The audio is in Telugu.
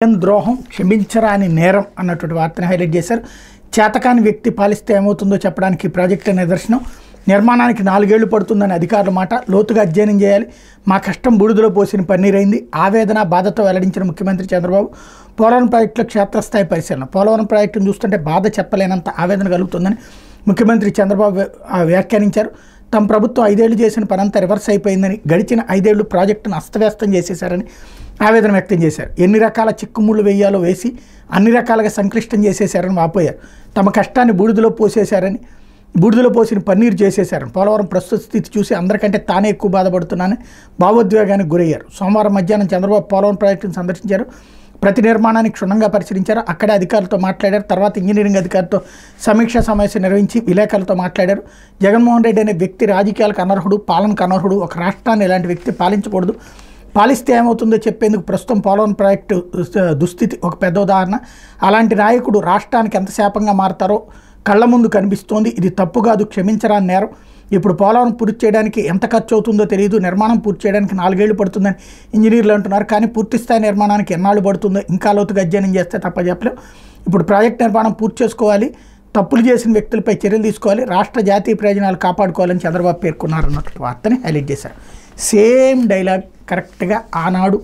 ద్రోహం క్షమించరాని నేరం అన్నటువంటి వార్తను హైలైట్ చేశారు. చేతకాని వ్యక్తి పాలిస్తే ఏమవుతుందో చెప్పడానికి ప్రాజెక్టు నిదర్శనం. నిర్మాణానికి 4 ఏళ్లు పడుతుందని అధికారుల మాట. లోతుగా అధ్యయనం చేయాలి. మా కష్టం బూడిదలో పోసిన పన్నీరైంది. ఆవేదన బాధతో వెల్లడించిన ముఖ్యమంత్రి చంద్రబాబు. పోలవరం ప్రాజెక్టులో క్షేత్రస్థాయి పరిశీలన. పోలవరం ప్రాజెక్టును చూస్తుంటే బాధ చెప్పలేనంత ఆవేదన కలుగుతుందని ముఖ్యమంత్రి చంద్రబాబు వ్యాఖ్యానించారు. తమ ప్రభుత్వం 5 ఏళ్లు చేసిన పనంతా రివర్స్ అయిపోయిందని, గడిచిన 5 ఏళ్లు ప్రాజెక్టును అస్తవ్యస్తం చేసేశారని ఆవేదన వ్యక్తం చేశారు. ఎన్ని రకాల చిక్కుముళ్ళు వేయాలో వేసి అన్ని రకాలుగా సంక్లిష్టం చేసేశారని వాపోయారు. తమ కష్టాన్ని బూడిదలో పోసేశారని, బూడిదలో పోసిన పన్నీరు చేసేశారని, పోలవరం ప్రస్తుత స్థితి చూసి అందరికంటే తానే ఎక్కువ బాధపడుతున్నానని భావోద్వేగానికి గురయ్యారు. సోమవారం మధ్యాహ్నం చంద్రబాబు పోలవరం ప్రాజెక్టును సందర్శించారు. ప్రతి నిర్మాణానికి క్షుణ్ణంగా పరిశీలించారు. అక్కడే అధికారులతో మాట్లాడారు. తర్వాత ఇంజనీరింగ్ అధికారితో సమీక్షా సమావేశం నిర్వహించి విలేకరులతో మాట్లాడారు. జగన్మోహన్ రెడ్డి అనే వ్యక్తి రాజకీయాలకు అనర్హుడు, పాలనకు అనర్హుడు. ఒక రాష్ట్రాన్ని ఇలాంటి వ్యక్తి పాలించకూడదు. పాలిస్తే ఏమవుతుందో చెప్పేందుకు ప్రస్తుతం పోలవరం ప్రాజెక్టు దుస్థితి ఒక పెద్ద ఉదాహరణ. అలాంటి నాయకుడు రాష్ట్రానికి ఎంత శాపంగా మారతారో కళ్ల ముందు కనిపిస్తోంది. ఇది తప్పు కాదు, క్షమించరాని నేరం. ఇప్పుడు పోలవరం పూర్తి చేయడానికి ఎంత ఖర్చు అవుతుందో తెలియదు. నిర్మాణం పూర్తి చేయడానికి 4 ఏళ్లు పడుతుందని ఇంజనీర్లు అంటున్నారు. కానీ పూర్తిస్థాయి నిర్మాణానికి ఎన్నాళ్ళు పడుతుందో ఇంకా లోతుగా అధ్యయనం చేస్తే తప్ప చెప్పలేం. ఇప్పుడు ప్రాజెక్ట్ నిర్మాణం పూర్తి చేసుకోవాలి. తప్పులు చేసిన వ్యక్తులపై చర్యలు తీసుకోవాలి. రాష్ట్ర జాతీయ ప్రయోజనాలు కాపాడుకోవాలని చంద్రబాబు పేర్కొన్నారు అన్నటువంటి వార్తని హైలైట్ చేశారు. సేమ్ డైలాగ్ కరెక్ట్గా ఆనాడు